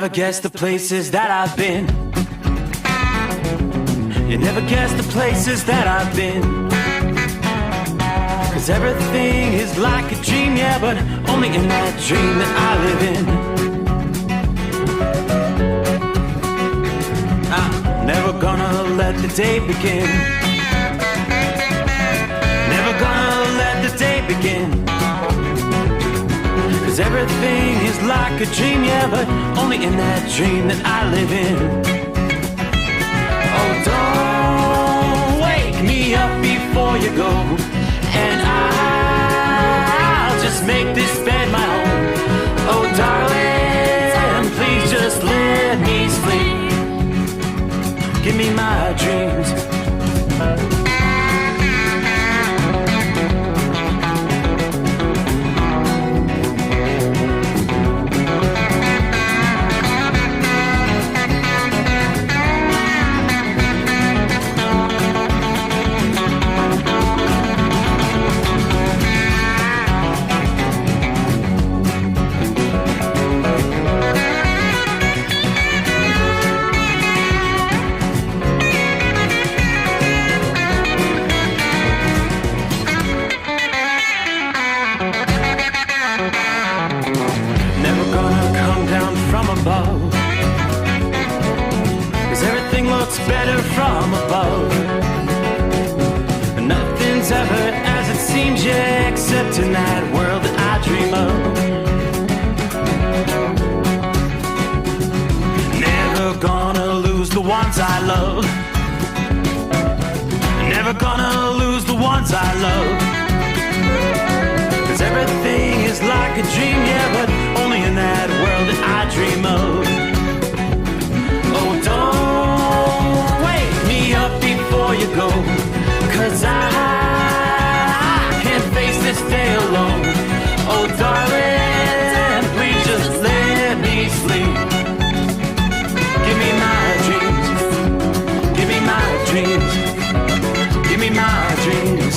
never guess the places that I've been. You never guess the places that I've been. 'Cause everything is like a dream, yeah, but only in that dream that I live in. I'm never gonna let the day begin. Never gonna let the day begin. 'Cause everything is like a dream, yeah, but only in that dream that I live in. Oh, don't wake me up before you go, and I'll just make this bed my home. Oh, darling, please just let me sleep. Give me my dreams. Better from above. Nothing's ever as it seems, yeah, except in that world that I dream of. Never gonna lose the ones I love. Never gonna lose the ones I love. 'Cause everything is like a dream, yeah, but only in that world that I dream of. Oh, don't wake me up before you go, 'cause I can't face this day alone. Oh, darling, please just let me sleep. Give me my dreams. Give me my dreams. Give me my dreams.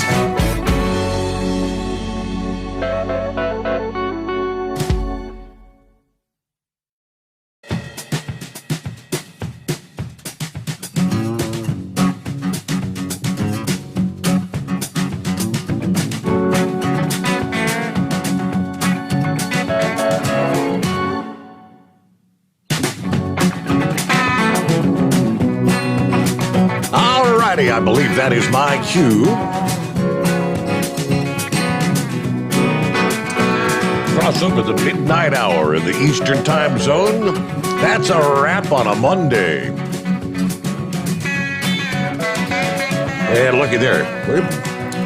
I believe that is my cue. Cross over the midnight hour in the Eastern Time Zone. That's a wrap on a Monday. And looky there.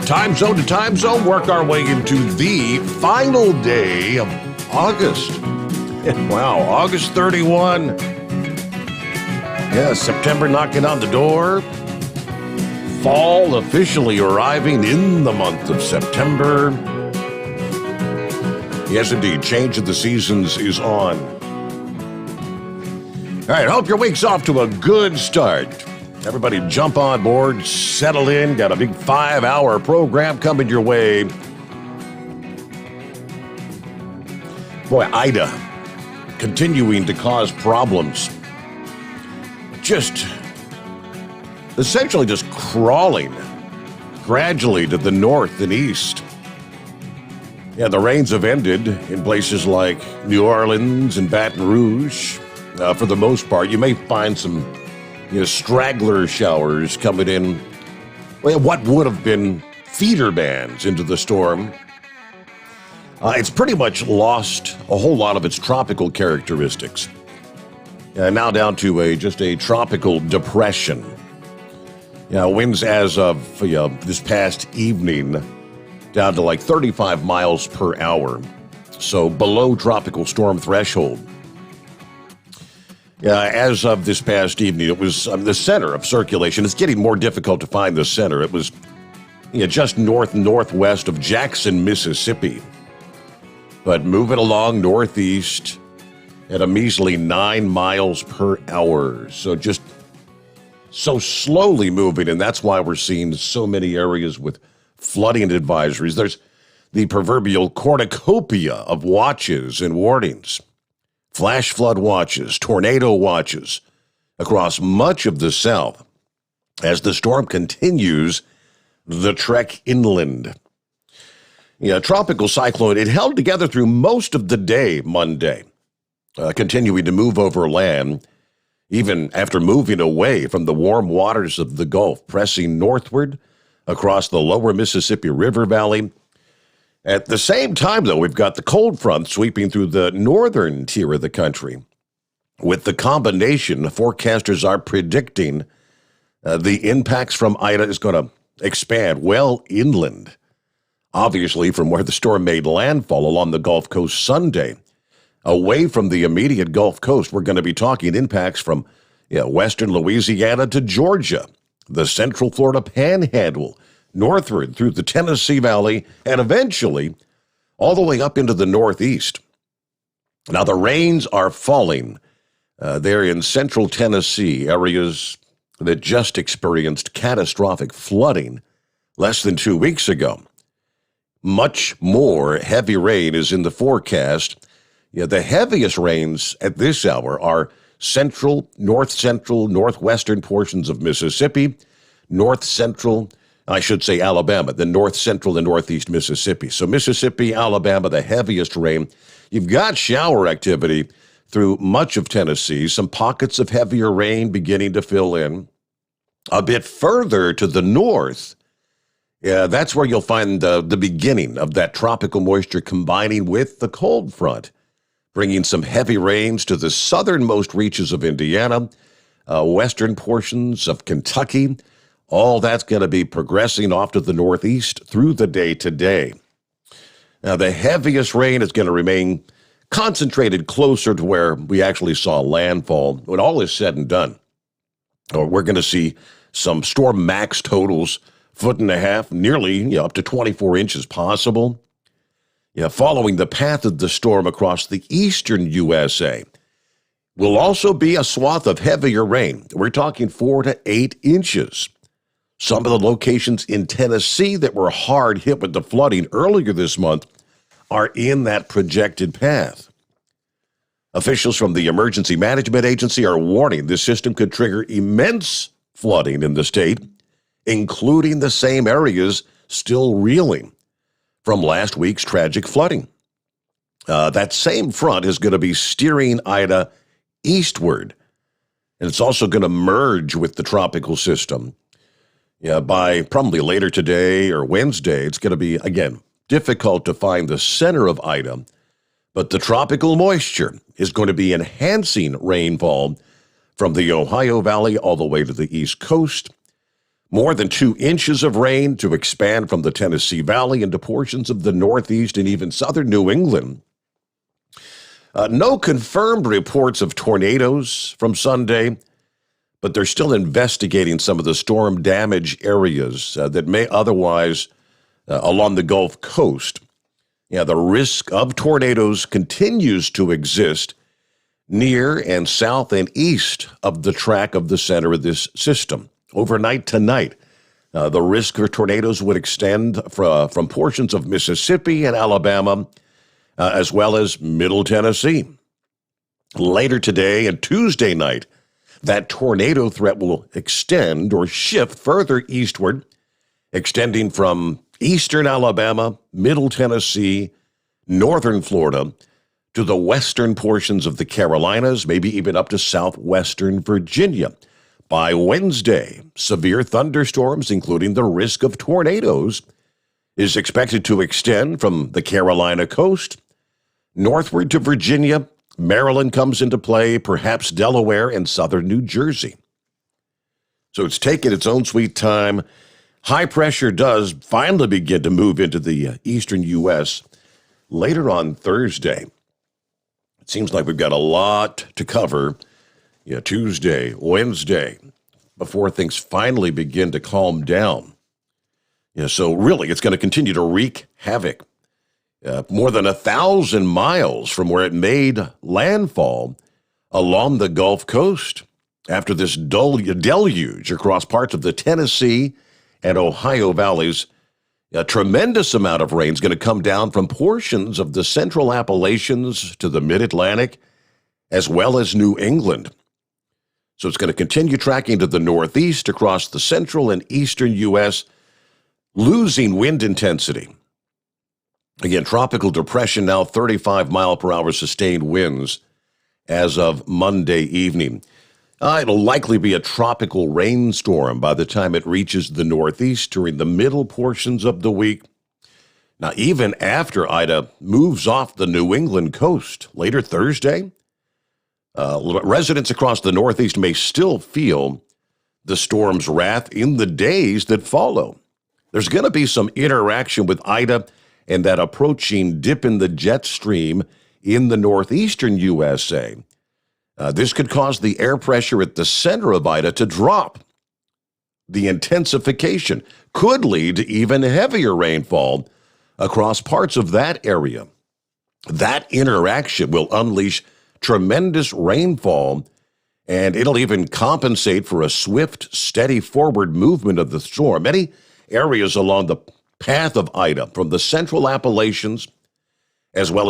Time zone to time zone, work our way into the final day of August. Wow, August 31. Yeah, September knocking on the door. Fall officially arriving in the month of September. Yes, indeed, change of the seasons is on. All right, hope your week's off to a good start. Everybody jump on board, settle in, got a big 5-hour program coming your way. Boy, Ida, continuing to cause problems. Essentially just crawling gradually to the north and east. Yeah, the rains have ended in places like New Orleans and Baton Rouge. For the most part, you may find some straggler showers coming in. Well, what would have been feeder bands into the storm. It's pretty much lost a whole lot of its tropical characteristics. Now down to just a tropical depression. Winds as of this past evening down to like 35 miles per hour. So below tropical storm threshold. As of this past evening, it was the center of circulation. It's getting more difficult to find the center. It was just northwest of Jackson, Mississippi. But moving along northeast at a measly 9 miles per hour. So just so slowly moving, and that's why we're seeing so many areas with flooding advisories. There's the proverbial cornucopia of watches and warnings. flash flood watches, tornado watches across much of the south as the storm continues the trek inland. Tropical cyclone, it held together through most of the day Monday, continuing to move over land, even after moving away from the warm waters of the Gulf, pressing northward across the lower Mississippi River Valley. At the same time, though, we've got the cold front sweeping through the northern tier of the country. With the combination, forecasters are predicting the impacts from Ida is going to expand well inland, obviously from where the storm made landfall along the Gulf Coast Sunday. Away from the immediate Gulf Coast, we're going to be talking impacts from western Louisiana to Georgia, the central Florida Panhandle, northward through the Tennessee Valley, and eventually all the way up into the Northeast. Now, the rains are falling there in central Tennessee, areas that just experienced catastrophic flooding less than 2 weeks ago. Much more heavy rain is in the forecast. The heaviest rains at this hour are central, northwestern portions of Mississippi, Alabama, the north central and northeast Mississippi. So Mississippi, Alabama, the heaviest rain. You've got shower activity through much of Tennessee, some pockets of heavier rain beginning to fill in. A bit further to the north, that's where you'll find the beginning of that tropical moisture combining with the cold front, bringing some heavy rains to the southernmost reaches of Indiana, western portions of Kentucky. All that's going to be progressing off to the northeast through the day today. Now, the heaviest rain is going to remain concentrated closer to where we actually saw landfall when all is said and done. We're going to see some storm max totals, 1.5 feet, nearly up to 24 inches possible. Following the path of the storm across the eastern USA will also be a swath of heavier rain. We're talking 4 to 8 inches. Some of the locations in Tennessee that were hard hit with the flooding earlier this month are in that projected path. Officials from the Emergency Management Agency are warning this system could trigger immense flooding in the state, including the same areas still reeling from last week's tragic flooding. That same front is going to be steering Ida eastward, and it's also going to merge with the tropical system. By probably later today or Wednesday, it's going to be, again, difficult to find the center of Ida, but the tropical moisture is going to be enhancing rainfall from the Ohio Valley all the way to the East Coast. More than 2 inches of rain to expand from the Tennessee Valley into portions of the Northeast and even southern New England. No confirmed reports of tornadoes from Sunday, but they're still investigating some of the storm damage areas that may otherwise along the Gulf Coast. The risk of tornadoes continues to exist near and south and east of the track of the center of this system. Overnight tonight, the risk for tornadoes would extend from portions of Mississippi and Alabama, as well as Middle Tennessee. Later today and Tuesday night, that tornado threat will extend or shift further eastward, extending from eastern Alabama, Middle Tennessee, northern Florida, to the western portions of the Carolinas, maybe even up to southwestern Virginia. By Wednesday, severe thunderstorms, including the risk of tornadoes, is expected to extend from the Carolina coast northward to Virginia. Maryland comes into play, perhaps Delaware and southern New Jersey. So it's taken its own sweet time. High pressure does finally begin to move into the eastern U.S. later on Thursday. It seems like we've got a lot to cover Tuesday, Wednesday, before things finally begin to calm down. So really, it's going to continue to wreak havoc. More than 1,000 miles from where it made landfall along the Gulf Coast after this deluge across parts of the Tennessee and Ohio valleys. A tremendous amount of rain is going to come down from portions of the central Appalachians to the mid-Atlantic as well as New England. So it's going to continue tracking to the northeast across the central and eastern U.S., losing wind intensity. Again, tropical depression now 35 mile per hour sustained winds as of Monday evening. It'll likely be a tropical rainstorm by the time it reaches the northeast during the middle portions of the week. Now, even after Ida moves off the New England coast later Thursday, residents across the northeast may still feel the storm's wrath in the days that follow. There's going to be some interaction with Ida and that approaching dip in the jet stream in the northeastern USA. This could cause the air pressure at the center of Ida to drop. The intensification could lead to even heavier rainfall across parts of that area. That interaction will unleash tremendous rainfall, and it'll even compensate for a swift, steady forward movement of the storm. Many areas along the path of Ida, from the central Appalachians as well as